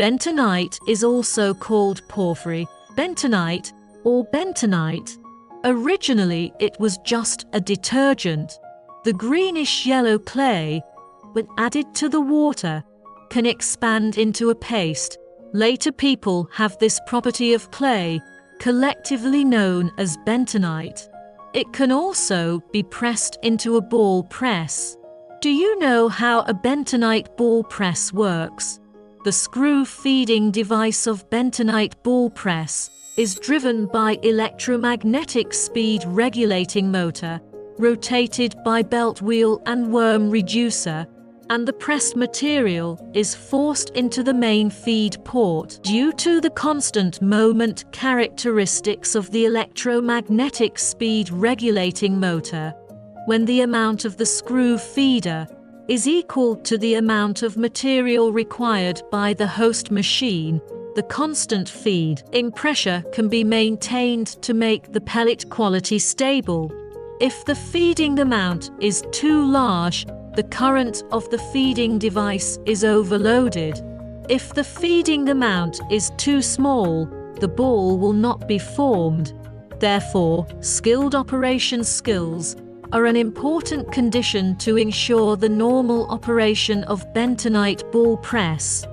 Bentonite is also called porphyry, bentonite, or bentonite. Originally, it was just a detergent. The greenish-yellow clay, when added to the water, can expand into a paste. Later people have this property of clay, collectively known as bentonite. It can also be pressed into a ball press. Do you know how a bentonite ball press works? The screw feeding device of bentonite ball press is driven by electromagnetic speed regulating motor, rotated by belt wheel and worm reducer, and the pressed material is forced into the main feed port due to the constant moment characteristics of the electromagnetic speed regulating motor. When the amount of the screw feeder is equal to the amount of material required by the host machine, the constant feed-in pressure can be maintained to make the pellet quality stable. If the feeding amount is too large, the current of the feeding device is overloaded. If the feeding amount is too small, the ball will not be formed. Therefore, skilled operation skills are an important condition to ensure the normal operation of bentonite ball press.